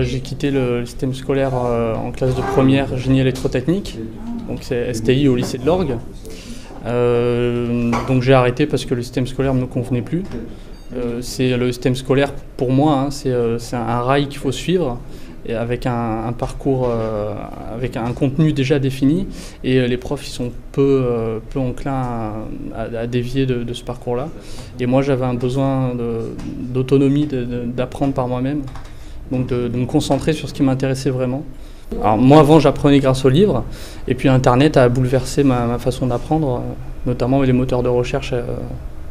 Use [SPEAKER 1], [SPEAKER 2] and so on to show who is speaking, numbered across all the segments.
[SPEAKER 1] j'ai quitté le système scolaire en classe de première, génie électrotechnique, donc c'est STI au lycée de l'Orgue. Donc j'ai arrêté parce que le système scolaire ne me convenait plus. C'est le système scolaire, pour moi, hein, c'est un rail qu'il faut suivre, et avec un parcours, avec un contenu déjà défini, et les profs ils sont peu enclins à dévier de ce parcours-là. Et moi j'avais un besoin d'autonomie, d'apprendre par moi-même, donc de me concentrer sur ce qui m'intéressait vraiment. Alors moi avant j'apprenais grâce aux livres, et puis Internet a bouleversé ma façon d'apprendre, notamment avec les moteurs de recherche,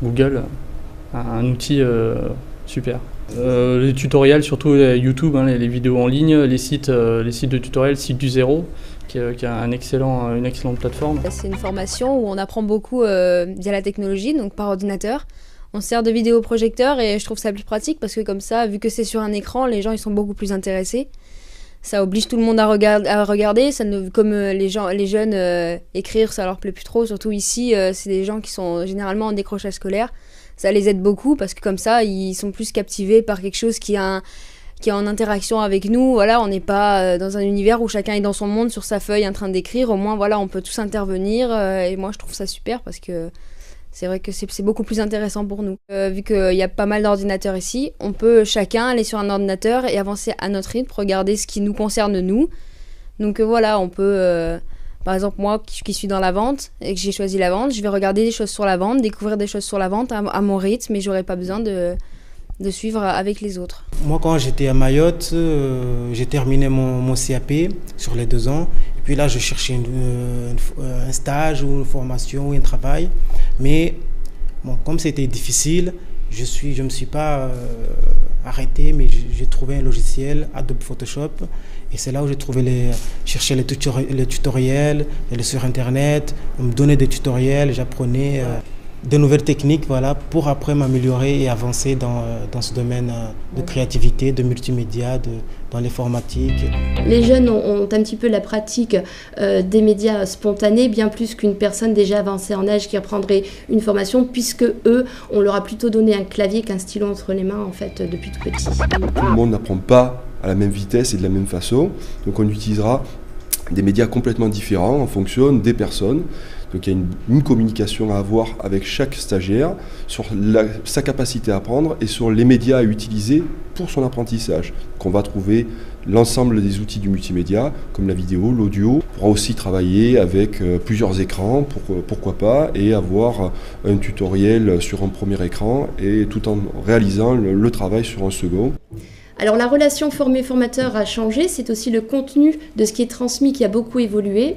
[SPEAKER 1] Google, un outil super. Les tutoriels, surtout YouTube, hein, les vidéos en ligne, les sites de tutoriels, Site du Zéro, qui est une excellente plateforme.
[SPEAKER 2] C'est une formation où on apprend beaucoup via la technologie, donc par ordinateur. On se sert de vidéoprojecteurs et je trouve ça plus pratique parce que comme ça, vu que c'est sur un écran, les gens ils sont beaucoup plus intéressés. Ça oblige tout le monde à regarder. Comme les jeunes, écrire, ça leur plaît plus trop. Surtout ici, c'est des gens qui sont généralement en décrochage scolaire. Ça les aide beaucoup parce que comme ça, ils sont plus captivés par quelque chose qui est en interaction avec nous. Voilà, on n'est pas dans un univers où chacun est dans son monde sur sa feuille en train d'écrire. Au moins, voilà, on peut tous intervenir. Et moi, je trouve ça super parce que c'est vrai que c'est beaucoup plus intéressant pour nous. Vu qu'il y a pas mal d'ordinateurs ici, on peut chacun aller sur un ordinateur et avancer à notre rythme, regarder ce qui nous concerne nous. Donc voilà, on peut... Par exemple, moi qui suis dans la vente et que j'ai choisi la vente, je vais regarder des choses sur la vente, découvrir des choses sur la vente à mon rythme, et j'aurai pas besoin de suivre avec les autres.
[SPEAKER 3] Moi, quand j'étais à Mayotte, j'ai terminé mon CAP sur les 2 ans. Et puis là, je cherchais un stage ou une formation ou un travail. Mais bon, comme c'était difficile, je me suis pas arrêté, mais j'ai trouvé un logiciel, Adobe Photoshop. Et c'est là où j'ai cherché les tutoriels, j'allais sur Internet, on me donnait des tutoriels, j'apprenais de nouvelles techniques, voilà, pour après m'améliorer et avancer dans ce domaine de créativité, de multimédia, dans l'informatique.
[SPEAKER 4] Les jeunes ont un petit peu la pratique des médias spontanés, bien plus qu'une personne déjà avancée en âge qui reprendrait une formation, puisque eux, on leur a plutôt donné un clavier qu'un stylo entre les mains, en fait, depuis tout petit.
[SPEAKER 5] Tout le monde n'apprend pas à la même vitesse et de la même façon, donc on utilisera des médias complètement différents en fonction des personnes. Donc il y a une communication à avoir avec chaque stagiaire sur sa capacité à apprendre et sur les médias à utiliser pour son apprentissage. Donc on va trouver l'ensemble des outils du multimédia, comme la vidéo, l'audio. On pourra aussi travailler avec plusieurs écrans, pourquoi pas, et avoir un tutoriel sur un premier écran, et tout en réalisant le travail sur un second.
[SPEAKER 4] Alors la relation formé-formateur a changé, c'est aussi le contenu de ce qui est transmis qui a beaucoup évolué.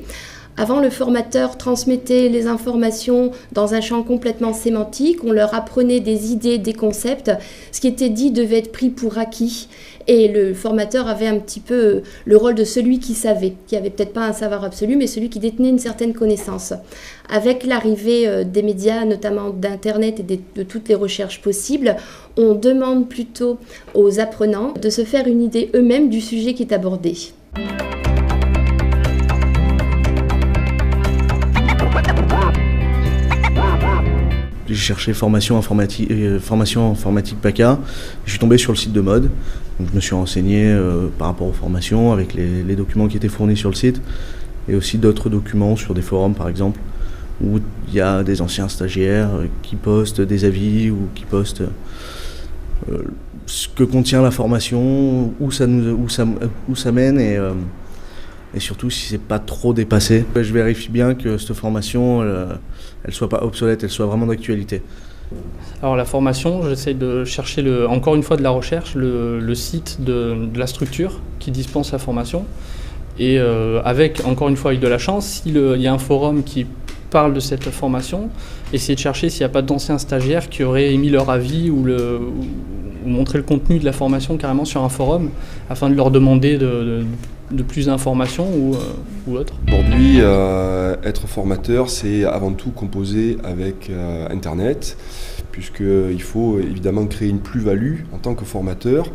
[SPEAKER 4] Avant, le formateur transmettait les informations dans un champ complètement sémantique, on leur apprenait des idées, des concepts, ce qui était dit devait être pris pour acquis. Et le formateur avait un petit peu le rôle de celui qui savait, qui n'avait peut-être pas un savoir absolu, mais celui qui détenait une certaine connaissance. Avec l'arrivée des médias, notamment d'Internet et de toutes les recherches possibles, on demande plutôt aux apprenants de se faire une idée eux-mêmes du sujet qui est abordé.
[SPEAKER 6] J'ai cherché formation informatique PACA. Je suis tombé sur le site de mode. Donc je me suis renseigné par rapport aux formations avec les documents qui étaient fournis sur le site, et aussi d'autres documents sur des forums par exemple, où il y a des anciens stagiaires qui postent des avis ou qui postent ce que contient la formation, où ça mène, et surtout si c'est pas trop dépassé. Je vérifie bien que cette formation elle soit pas obsolète, elle soit vraiment d'actualité.
[SPEAKER 1] Alors la formation, j'essaie de chercher encore une fois de la recherche, le site de la structure qui dispense la formation, et avec encore une fois avec de la chance, s'il y a un forum qui parle de cette formation, essayer de chercher s'il n'y a pas d'anciens stagiaires qui auraient émis leur avis ou montrer le contenu de la formation carrément sur un forum, afin de leur demander de plus d'informations ou autre.
[SPEAKER 5] Aujourd'hui, être formateur, c'est avant tout composer avec Internet, puisqu'il faut évidemment créer une plus-value en tant que formateur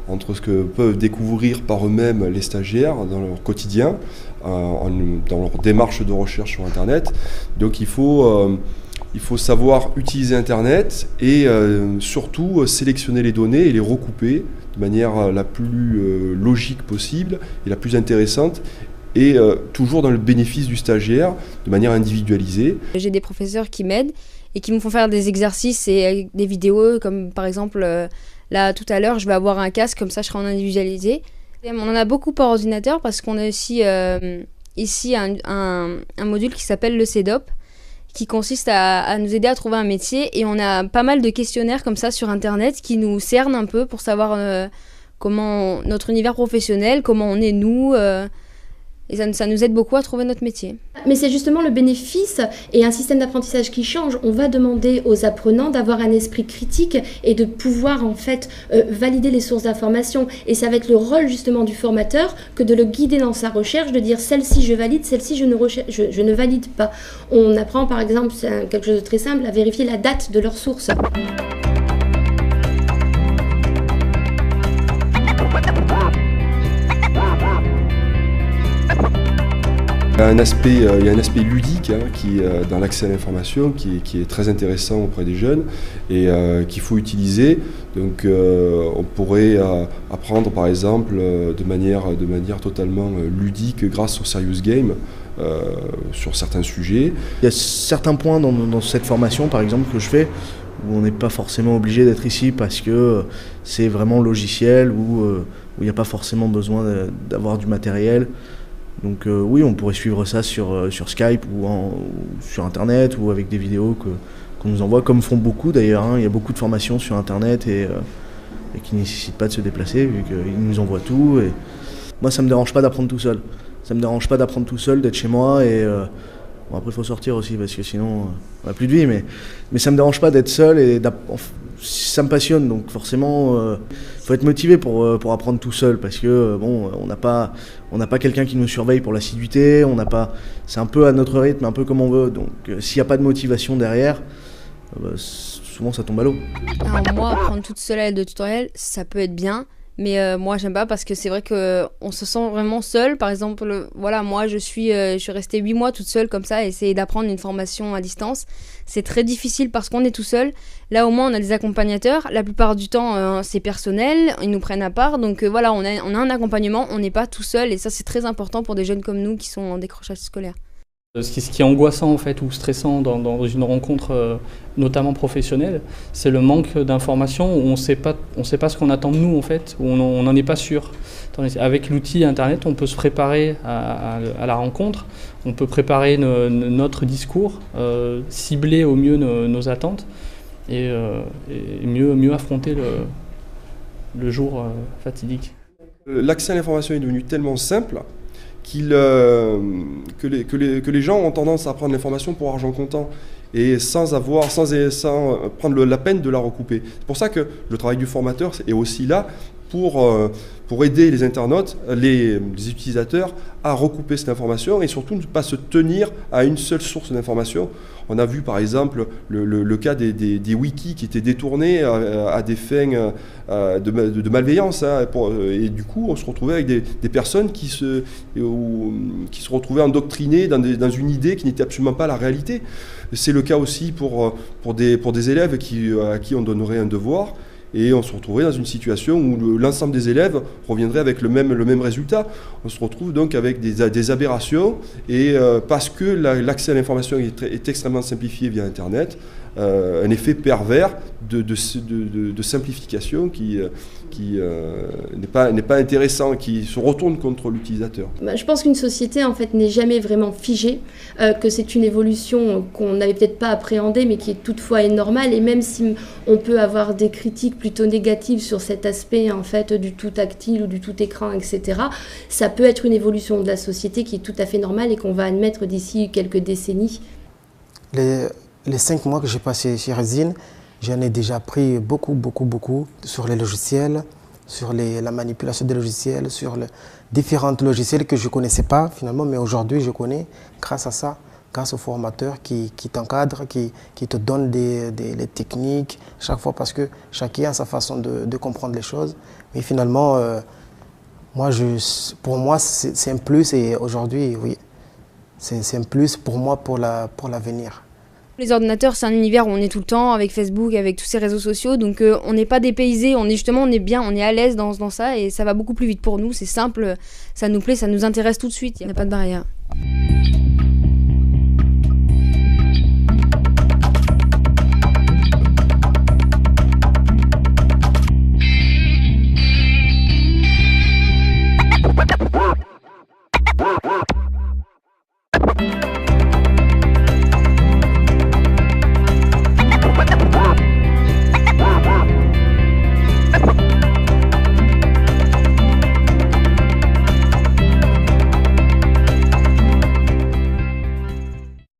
[SPEAKER 5] entre ce que peuvent découvrir par eux-mêmes les stagiaires dans leur quotidien, dans leur démarche de recherche sur Internet. Donc il faut Il faut savoir utiliser Internet et surtout sélectionner les données et les recouper de manière la plus logique possible et la plus intéressante, et toujours dans le bénéfice du stagiaire, de manière individualisée.
[SPEAKER 2] J'ai des professeurs qui m'aident et qui me font faire des exercices et des vidéos, comme par exemple, là tout à l'heure, je vais avoir un casque, comme ça je serai en individualisé. Et on en a beaucoup par ordinateur parce qu'on a aussi ici un module qui s'appelle le CEDOP, qui consiste à nous aider à trouver un métier, et on a pas mal de questionnaires comme ça sur Internet qui nous cernent un peu pour savoir comment notre univers professionnel, comment on est nous, et ça nous aide beaucoup à trouver notre métier.
[SPEAKER 4] Mais c'est justement le bénéfice et un système d'apprentissage qui change. On va demander aux apprenants d'avoir un esprit critique et de pouvoir en fait valider les sources d'information. Et ça va être le rôle justement du formateur que de le guider dans sa recherche, de dire celle-ci je valide, celle-ci je ne valide pas. On apprend par exemple, c'est quelque chose de très simple, à vérifier la date de leur source.
[SPEAKER 5] Il y a un aspect ludique qui, dans l'accès à l'information qui est très intéressant auprès des jeunes et qu'il faut utiliser. Donc on pourrait apprendre par exemple de manière totalement ludique grâce au Serious Game sur certains sujets.
[SPEAKER 6] Il y a certains points dans cette formation par exemple que je fais où on n'est pas forcément obligé d'être ici parce que c'est vraiment logiciel, où il n'y a pas forcément besoin d'avoir du matériel. Donc oui, on pourrait suivre ça sur Skype ou sur Internet ou avec des vidéos qu'on nous envoie, comme font beaucoup d'ailleurs. Il y a beaucoup de formations sur Internet et qui ne nécessitent pas de se déplacer vu qu'ils nous envoient tout. Et moi, ça ne me dérange pas d'apprendre tout seul. Ça ne me dérange pas d'apprendre tout seul, d'être chez moi. Et bon, après, il faut sortir aussi parce que sinon, on n'a plus de vie. Mais ça ne me dérange pas d'être seul et ça me passionne. Donc forcément, faut être motivé pour apprendre tout seul parce que bon, on n'a pas quelqu'un qui nous surveille pour l'assiduité, c'est un peu à notre rythme, un peu comme on veut. Donc s'il n'y a pas de motivation derrière, souvent ça tombe à l'eau.
[SPEAKER 2] Alors moi, apprendre toute seule à l'aide de tutoriels, ça peut être bien, mais moi j'aime pas parce que c'est vrai qu'on se sent vraiment seul. Par exemple, voilà, moi je suis restée 8 mois toute seule comme ça à essayer d'apprendre une formation à distance. C'est très difficile parce qu'on est tout seul. Là au moins on a des accompagnateurs, la plupart du temps c'est personnel, ils nous prennent à part, donc voilà, on a un accompagnement, on n'est pas tout seul, et ça c'est très important pour des jeunes comme nous qui sont en décrochage scolaire.
[SPEAKER 1] Ce qui est angoissant en fait ou stressant dans une rencontre notamment professionnelle, c'est le manque d'informations où on sait pas ce qu'on attend de nous en fait, où on n'en est pas sûr. Avec l'outil Internet, on peut se préparer à la rencontre, on peut préparer notre discours, cibler au mieux nos attentes et mieux affronter le jour fatidique.
[SPEAKER 5] L'accès à l'information est devenu tellement simple que les gens ont tendance à prendre l'information pour argent comptant et sans prendre la peine de la recouper. C'est pour ça que le travail du formateur est aussi là pour aider les internautes, les utilisateurs à recouper cette information et surtout ne pas se tenir à une seule source d'information. On a vu par exemple le cas des wikis qui étaient détournés à des fins de malveillance. Et du coup, on se retrouvait avec des personnes qui se retrouvaient endoctrinées dans une idée qui n'était absolument pas la réalité. C'est le cas aussi pour des élèves à qui on donnerait un devoir. Et on se retrouverait dans une situation où l'ensemble des élèves reviendrait avec le même résultat. On se retrouve donc avec des aberrations, et parce que l'accès à l'information est extrêmement simplifié via Internet, un effet pervers de simplification qui n'est pas intéressant, qui se retourne contre l'utilisateur.
[SPEAKER 4] Je pense qu'une société en fait n'est jamais vraiment figée, que c'est une évolution qu'on n'avait peut-être pas appréhendée mais qui toutefois est normale, et même si on peut avoir des critiques plutôt négatives sur cet aspect en fait du tout tactile ou du tout écran, etc., ça peut être une évolution de la société qui est tout à fait normale et qu'on va admettre d'ici quelques décennies.
[SPEAKER 3] Les 5 mois que j'ai passé chez Resine, j'en ai déjà appris beaucoup sur les logiciels, sur la manipulation des logiciels, sur les différents logiciels que je ne connaissais pas finalement, mais aujourd'hui je connais grâce à ça, grâce au formateur qui t'encadre, qui te donne les techniques chaque fois, parce que chacun a sa façon de comprendre les choses. Mais finalement, pour moi c'est un plus, et aujourd'hui oui, c'est un plus pour moi pour l'avenir.
[SPEAKER 2] Les ordinateurs, c'est un univers où on est tout le temps avec Facebook, avec tous ces réseaux sociaux, donc on n'est pas dépaysé, on est bien, on est à l'aise dans ça et ça va beaucoup plus vite pour nous, c'est simple, ça nous plaît, ça nous intéresse tout de suite, il n'y a pas de barrière.